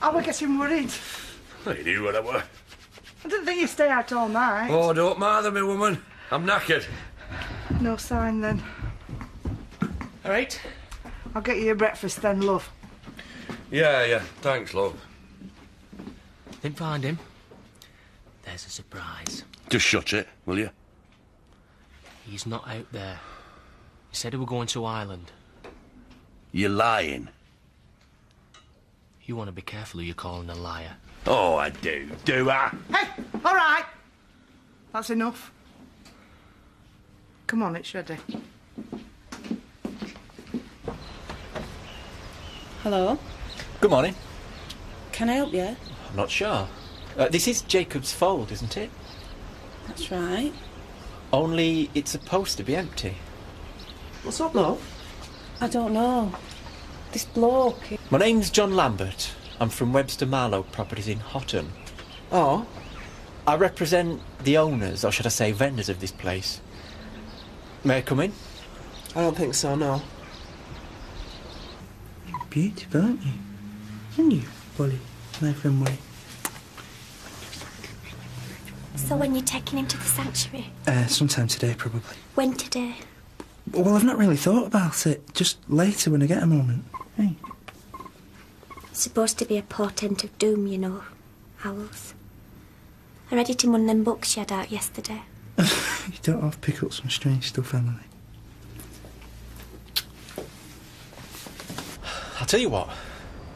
I were getting worried. Well, you knew what I were. I didn't think you'd stay out all night. Oh, don't bother me, woman. I'm knackered. No sign, then. All right. I'll get you your breakfast then, love. Yeah. Thanks, love. Didn't find him. There's a surprise. Just shut it, will you? He's not out there. He said he were going to Ireland. You're lying. You want to be careful who you're calling a liar. Oh, I do. Do I? Hey, all right. That's enough. Come on, it's ready. Hello? Good morning. Can I help you? I'm not sure. This is Jacob's Fold, isn't it? That's right. Only it's supposed to be empty. What's up, love? I don't know. This bloke... My name's John Lambert. I'm from Webster Marlowe Properties in Hotton. Oh? I represent the owners, or should I say vendors of this place. May I come in? I don't think so, no. You're beautiful, aren't you? Aren't you, Polly? My friend Molly. So when you're taking him to the sanctuary? Sometime today, probably. When today? Well, I've not really thought about it. Just later when I get a moment. Hey. It's supposed to be a portent of doom, you know, owls. I read it in one of them books you had out yesterday. You don't have to pick up some strange stuff, Emily. I'll tell you what.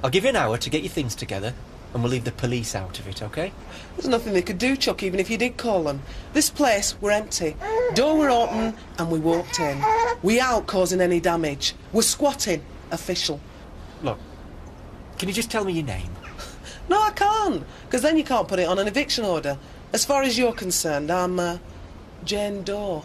I'll give you an hour to get your things together, and we'll leave the police out of it, OK? There's nothing they could do, Chuck, even if you did call them. This place, we're empty. Door were open, and we walked in. We out causing any damage. We're squatting. Official. Look, can you just tell me your name? No, I can't, because then you can't put it on an eviction order. As far as you're concerned, I'm, Jane Doe.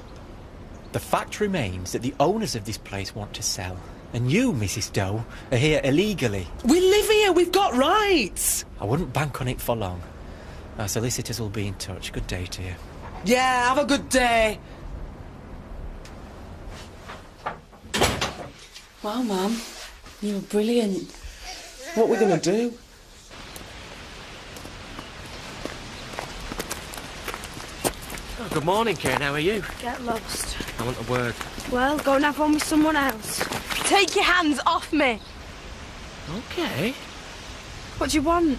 The fact remains that the owners of this place want to sell. And you, Mrs. Doe, are here illegally. We live here, we've got rights. I wouldn't bank on it for long. Our solicitors will be in touch. Good day to you. Yeah, have a good day. Wow, Mum. You were brilliant. What are we going to do? Oh, good morning, Karen. How are you? Get lost. I want a word. Well, go and have one with someone else. Take your hands off me. OK. What do you want?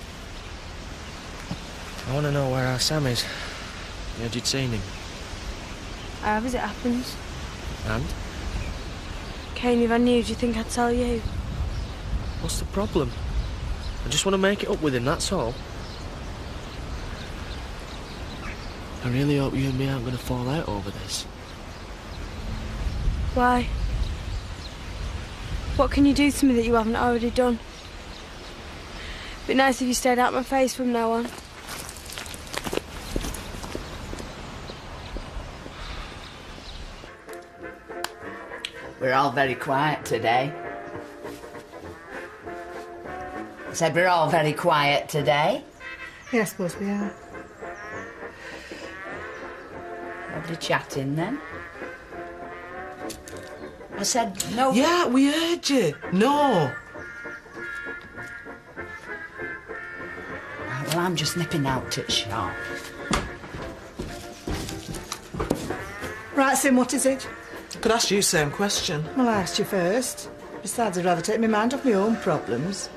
I want to know where our Sam is. You heard you'd seen him. I have, as it happens. And? Kane, if I knew, do you think I'd tell you? What's the problem? I just want to make it up with him, that's all. I really hope you and me aren't going to fall out over this. Why? What can you do to me that you haven't already done? Be nice if you stayed out my face from now on. We're all very quiet today. I said we're all very quiet today. Yeah, I suppose we are. Nobody chatting then? I said no. Yeah, we heard you. No. Right, well, I'm just nipping out to the shop. Right, Sim, what is it? I could ask you the same question. Well, I asked you first. Besides, I'd rather take my mind off my own problems.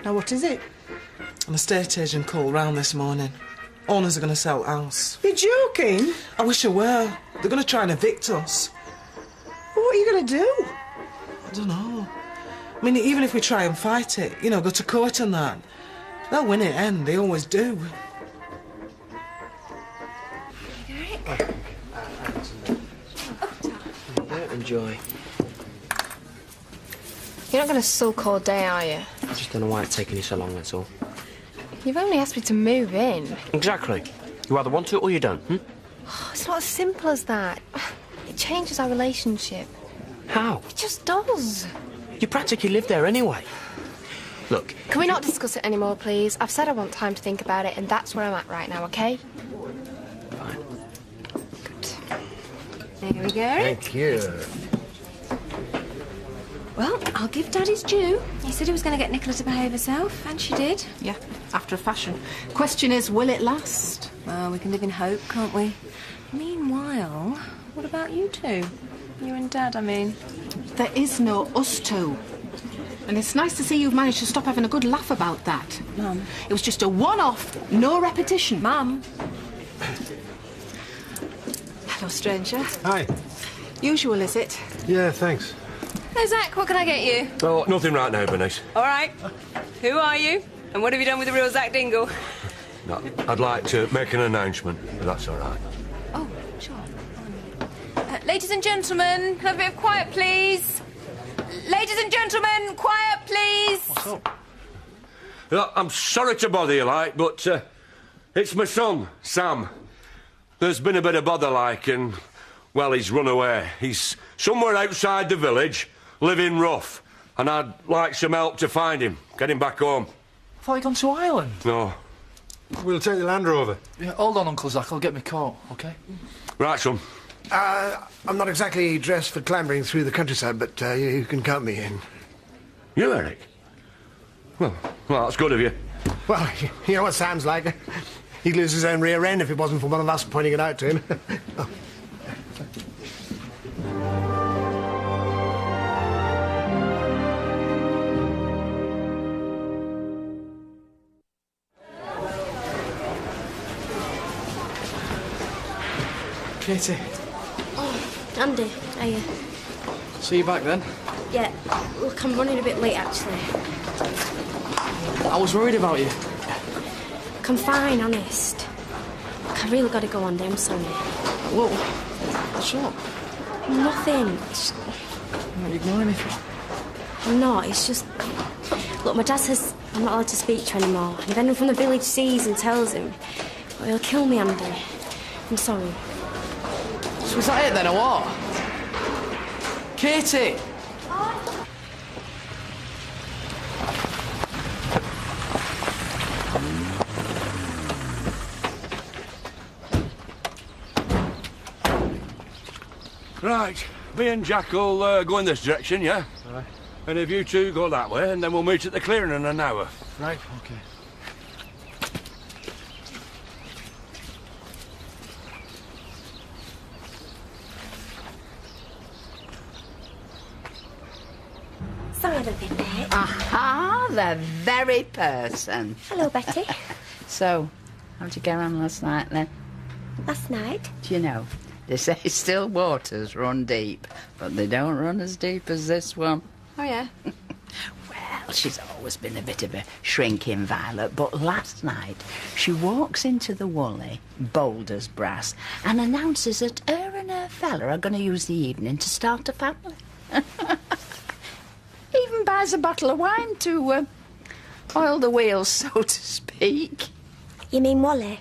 Now, what is it? An estate agent called round this morning. Owners are going to sell the house. You're joking? I wish I were. They're going to try and evict us. Well, what are you going to do? I don't know. I mean, even if we try and fight it, you know, go to court and that, they'll win it, and they always do. Enjoy. You're not going to sulk all day, are you? I just don't know why it's taking you so long, that's all. You've only asked me to move in. Exactly. You either want to or you don't, It's not as simple as that. It changes our relationship. How? It just does. You practically live there anyway. Look... Can we not discuss it anymore, please? I've said I want time to think about it, and that's where I'm at right now, OK? Fine. Good. There we go. Thank you. Well, I'll give Dad his due. He said he was going to get Nicola to behave herself, and she did. Yeah, after a fashion. Question is, will it last? Well, we can live in hope, can't we? Meanwhile, what about you two? You and Dad, I mean. There is no us two. And it's nice to see you've managed to stop having a good laugh about that. Mum. It was just a one-off, no repetition. Mum. Hello, stranger. Hi. Usual, is it? Yeah, thanks. Hey, Zach, what can I get you? Oh, nothing right now, Bernice. All right. Who are you? And what have you done with the real Zach Dingle? No, I'd like to make an announcement, but that's all right. Oh, sure. Ladies and gentlemen, can I have a bit of quiet, please? Ladies and gentlemen, quiet, please. What's up? Look, I'm sorry to bother you, like, but it's my son, Sam. There's been a bit of bother, like, and, well, he's run away. He's somewhere outside the village, living rough, and I'd like some help to find him, get him back home. I thought he'd gone to Ireland. No. We'll take the Land Rover. Yeah, hold on, Uncle Zach, I'll get my coat, OK? Right, son. I'm not exactly dressed for clambering through the countryside, but you can count me in. You, Eric? Well, that's good of you. Well, you know what Sam's like. He'd lose his own rear end if it wasn't for one of us pointing it out to him. Oh. Katie. Oh, Andy, are you? See you back then. Yeah. Look, I'm running a bit late, actually. I was worried about you. Look, I'm fine, honest. Look, I really got to go, Andy. I'm sorry. Whoa. What's up? Nothing. You're not ignoring me. I'm not. It's just... Look, my dad says I'm not allowed to speak to you anymore. And if anyone from the village sees and tells him, well, he'll kill me, Andy. I'm sorry. So is that it then, or what? Katie! Right, me and Jack will go in this direction, yeah? Right. And if you two go that way, and then we'll meet at the clearing in an hour. Right, OK. Sorry I've been late. Aha, the very person. Hello, Betty. So, how'd you get on last night, then? Last night? Do you know, they say still waters run deep, but they don't run as deep as this one. Oh, yeah? Well, she's always been a bit of a shrinking violet, but last night she walks into the Woolley, bold as brass, and announces that her and her fella are going to use the evening to start a family. Even buys a bottle of wine to oil the wheels, so to speak. You mean Wally?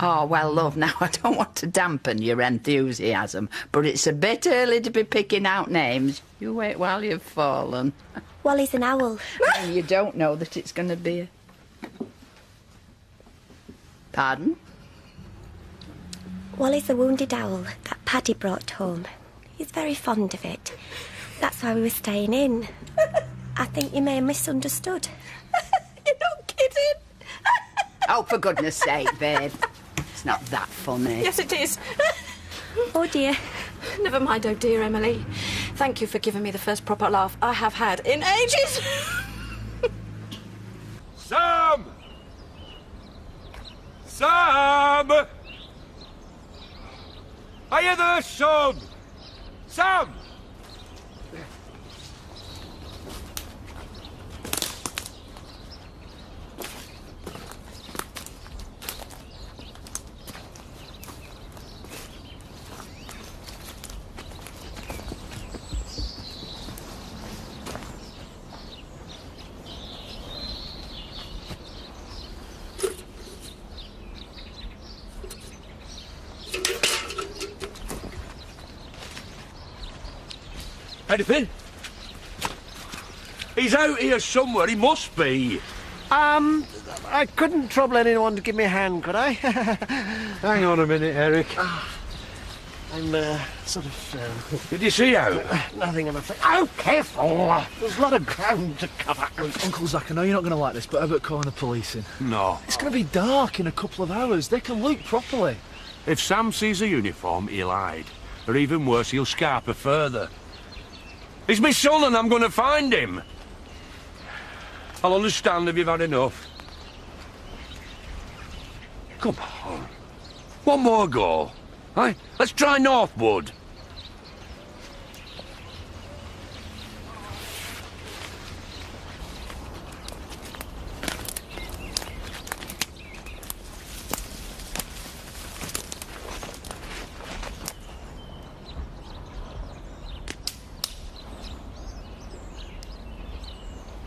Oh, well, love, now I don't want to dampen your enthusiasm, but it's a bit early to be picking out names. You wait while you've fallen. Wally's an owl. And you don't know that it's going to be a... Pardon? Wally's the wounded owl that Paddy brought home. He's very fond of it. That's why we were staying in. I think you may have misunderstood. You're not kidding. Oh, for goodness sake, babe. It's not that funny. Yes, it is. Oh, dear. Never mind, oh dear, Emily. Thank you for giving me the first proper laugh I have had in ages. Sam! Sam! Are you there, son? Sam! Anything? He's out here somewhere, he must be. I couldn't trouble anyone to give me a hand, could I? Hang on a minute, Eric. I'm, sort of, Did you see out? nothing, I'm afraid. Oh, careful! There's a lot of ground to cover. Look, Uncle Zach, I know you're not going to like this, but how about calling the police in? No. It's going to be dark in a couple of hours. They can look properly. If Sam sees a uniform, he'll hide. Or even worse, he'll scarper her further. He's my son and I'm going to find him. I'll understand if you've had enough. Come on. One more go. Aye? Let's try Northwood.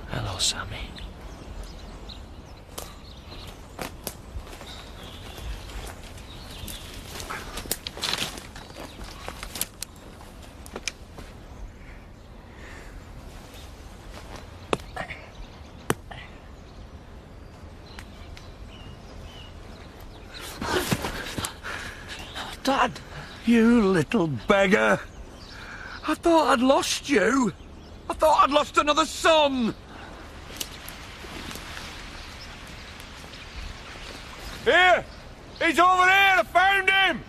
Hello, Sammy. Dad! You little beggar! I thought I'd lost you! I thought I'd lost another son! Here! He's over here! I found him!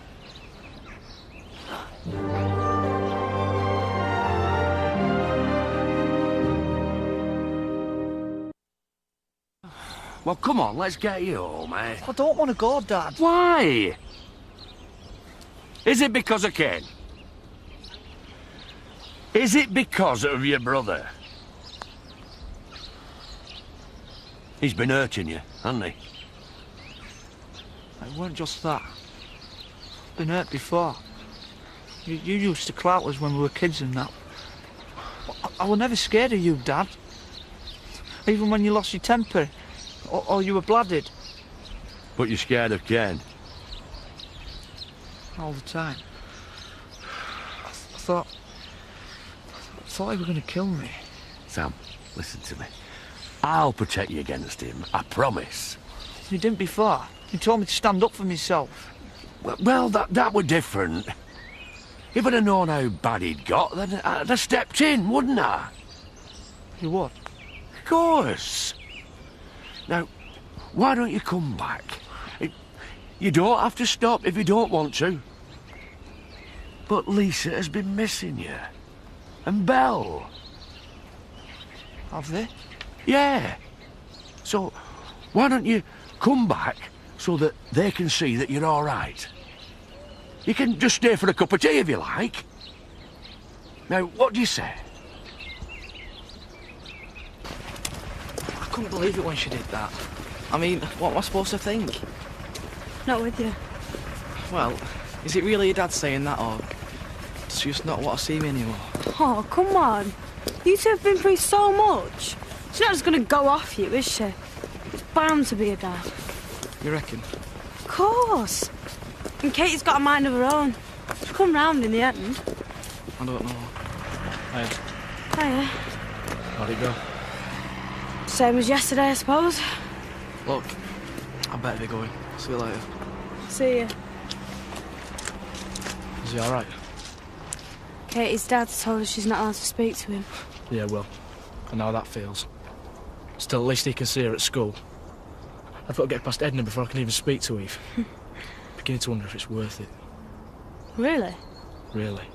Well, come on, let's get you home, eh? I don't want to go, Dad. Why? Is it because of Ken? Is it because of your brother? He's been hurting you, hasn't he? It weren't just that. Been hurt before. You used to clout us when we were kids and that. I was never scared of you, Dad. Even when you lost your temper, or you were blooded. But you're scared of Ken? All the time. I thought he was going to kill me. Sam, listen to me. I'll protect you against him, I promise. You didn't before. You told me to stand up for myself. Well, that were different. If I'd have known how bad he'd got, then I'd have stepped in, wouldn't I? You would? Of course. Now, why don't you come back? You don't have to stop if you don't want to. But Lisa has been missing you. And Belle. Have they? Yeah. So, why don't you come back so that they can see that you're all right? You can just stay for a cup of tea if you like. Now, what do you say? I couldn't believe it when she did that. I mean, what am I supposed to think? Not with you. Well, is it really your dad saying that, or does she just not want to see me anymore? Oh, come on. You two have been through so much. She's not just going to go off you, is she? It's bound to be a dad. You reckon? Of course. And Katie's got a mind of her own. She'll come round in the end. I don't know. Hey. Hiya. How'd it go? Same as yesterday, I suppose. Look, I better be going. See you later. See ya. Is he alright? Katie's dad's told her she's not allowed to speak to him. Yeah, well, I know how that feels. Still, at least he can see her at school. I've got to get past Edna before I can even speak to Eve. Beginning to wonder if it's worth it. Really? Really.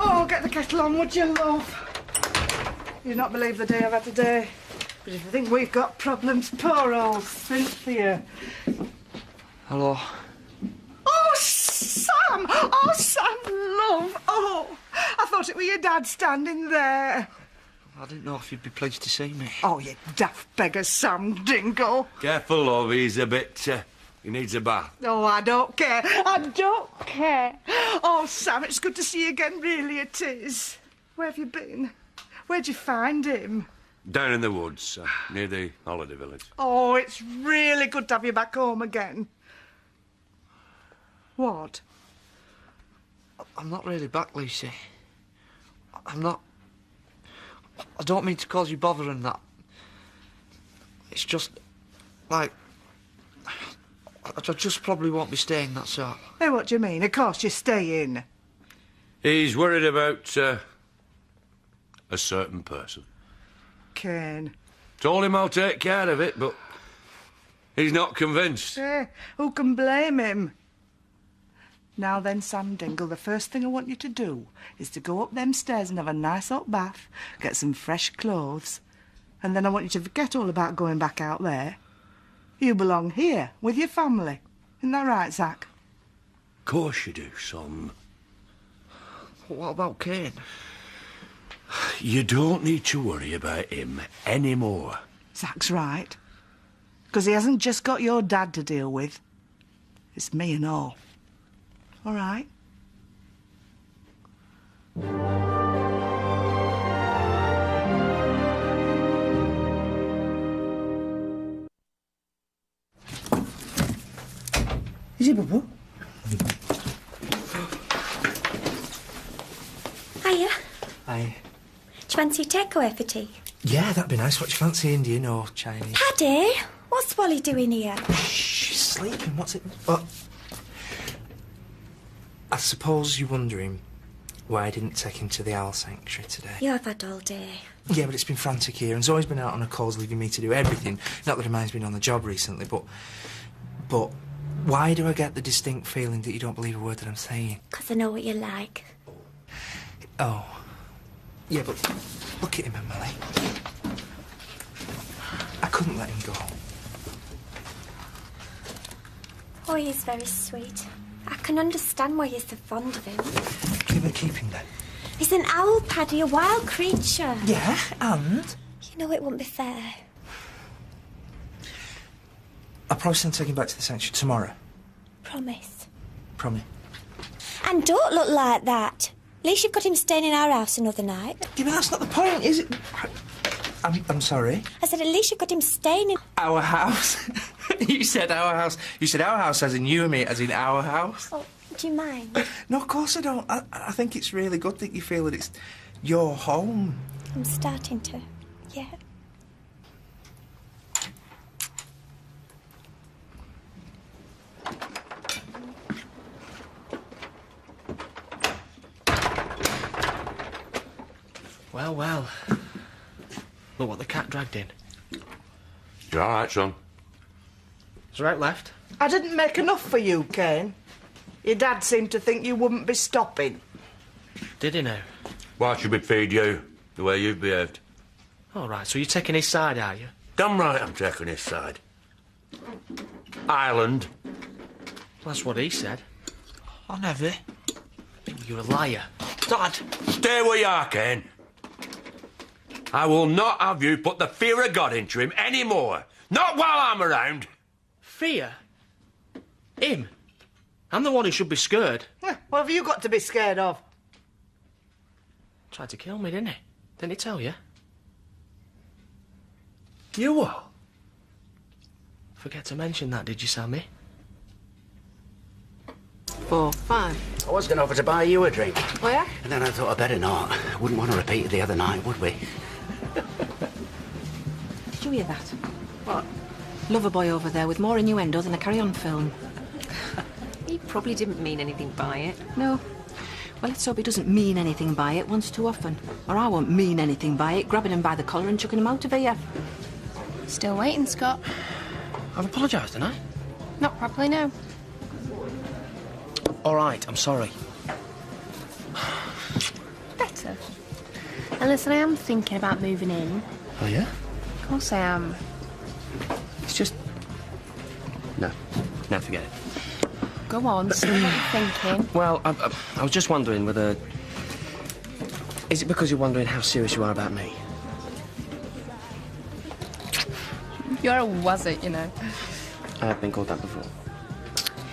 Oh, get the kettle on, would you, love? You'd not believe the day I've had today. But if you think we've got problems, poor old Cynthia. Hello. Oh, Sam! Oh, Sam, love! Oh, I thought it were your dad standing there. I didn't know if you'd be pleased to see me. Oh, you daft beggar, Sam Dingle. Careful, love, he's a bit... he needs a bath. Oh, I don't care. I don't care. Oh, Sam, it's good to see you again, really it is. Where have you been? Where'd you find him? Down in the woods, near the holiday village. Oh, it's really good to have you back home again. What? I'm not really back, Lucy. I'm not... I don't mean to cause you bother and that. It's just... like... I just probably won't be staying, that's all. Hey, what do you mean? Of course you're staying. He's worried about a certain person. Kane. Told him I'll take care of it, but he's not convinced. Hey, who can blame him? Now then, Sam Dingle, the first thing I want you to do is to go up them stairs and have a nice hot bath, get some fresh clothes, and then I want you to forget all about going back out there. You belong here with your family. Isn't that right, Zach? Of course you do, son. What about Kane? You don't need to worry about him anymore. Zach's right. Because he hasn't just got your dad to deal with. It's me and all. All right? Is it, Bubba? Hiya. Aye. Do you fancy a takeaway for tea? Yeah, that'd be nice. What do you fancy, Indian or Chinese? Paddy, what's Wally doing here? Shh, she's sleeping. What's it? Oh. I suppose you're wondering why I didn't take him to the owl sanctuary today. You have had all day. Yeah, but it's been frantic here, and Zoe's been out on her calls, leaving me to do everything. Not that her mind's been on the job recently, but why do I get the distinct feeling that you don't believe a word that I'm saying? 'Cause I know what you're like. Oh. Yeah, but look at him, Emily. I couldn't let him go. Oh, he's very sweet. I can understand why you're so fond of him. Give him a keeping then. He's an owl, Paddy, a wild creature. Yeah, and? You know it wouldn't be fair. I'll promise to take him back to the sanctuary tomorrow. Promise. Promise. And don't look like that. At least you've got him staying in our house another night. Yeah, but that's not the point, is it? I'm sorry. I said at least you've got him staying in... Our house? You said our house. You said our house as in you and me, as in our house. Oh, do you mind? No, of course I don't. I think it's really good that you feel that it's your home. I'm starting to, yeah. Well, well. Look what the cat dragged in. You all right, son? Is right left? I didn't make enough for you, Kane. Your dad seemed to think you wouldn't be stopping. Did he now? Why should we feed you the way you've behaved? All right, so you're taking his side, are you? Damn right I'm taking his side. Ireland. That's what he said. I never. You're a liar. Dad! Stay where you are, Kane. I will not have you put the fear of God into him anymore. Not while I'm around. Fear? Him? I'm the one who should be scared. What have you got to be scared of? Tried to kill me, didn't he? Didn't he tell you? You what? Forget to mention that, did you, Sammy? 4, 5. I was going to offer to buy you a drink. Oh, yeah? And then I thought I'd better not. Wouldn't want to repeat it the other night, would we? Did you hear that? What? Lover boy over there with more innuendo than a carry-on film. He probably didn't mean anything by it. No. Well, let's hope he doesn't mean anything by it once too often. Or I won't mean anything by it, grabbing him by the collar and chucking him out of here. Still waiting, Scott. I've apologised, didn't I? Not properly, no. All right, I'm sorry. Better. And listen, I am thinking about moving in. Oh, yeah? Of course I am. It's just... No, forget it. Go on, see what you're thinking. Well, I was just wondering whether... Is it because you're wondering how serious you are about me? You're a wuzzit, you know. I have been called that before.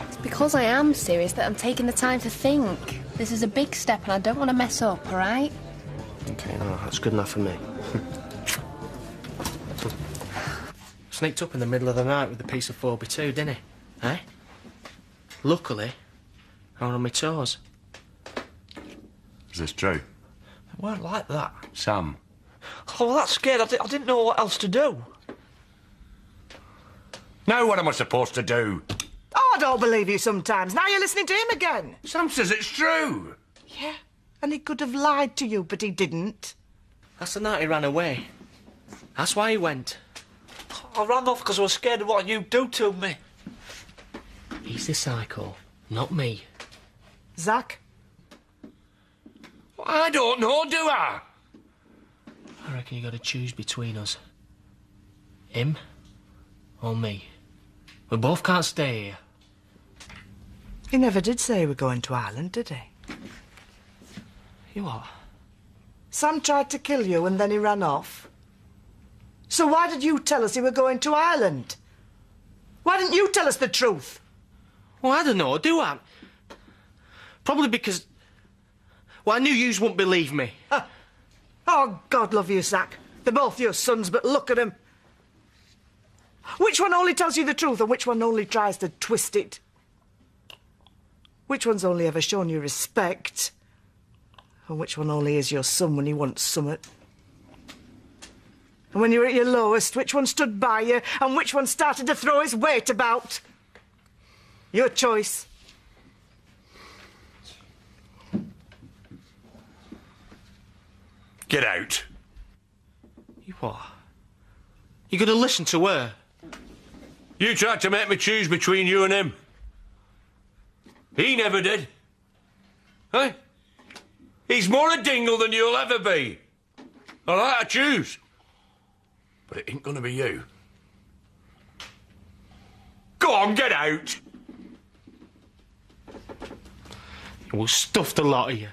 It's because I am serious that I'm taking the time to think. This is a big step and I don't want to mess up, all right? Okay, no, that's good enough for me. Sneaked up in the middle of the night with a piece of 4x2, didn't he? Eh? Luckily, I was on my toes. Is this true? It weren't like that. Sam? Oh, well, that's scared. I didn't know what else to do. Now what am I supposed to do? don't believe you sometimes. Now you're listening to him again. Sam says it's true. Yeah, and he could have lied to you, but he didn't. That's the night he ran away. That's why he went. I ran off because I was scared of what you'd do to me. He's the psycho, not me. Zach? I don't know, do I? I reckon you got to choose between us. Him or me. We both can't stay here. He never did say we're going to Ireland, did he? You what? Sam tried to kill you and then he ran off. So why did you tell us he were going to Ireland? Why didn't you tell us the truth? Well, I don't know, do I? Probably because... Well, I knew yous wouldn't believe me. Oh, God love you, Zach. They're both your sons, but look at them. Which one only tells you the truth and which one only tries to twist it? Which one's only ever shown you respect? And which one only is your son when he wants summat? And when you were at your lowest, which one stood by you and which one started to throw his weight about? Your choice. Get out. You what? You gonna listen to her? You tried to make me choose between you and him. He never did. Hey? He's more a dingle than you'll ever be. I like to choose. But it ain't gonna be you. Go on, get out. We'll stuff the lot of you.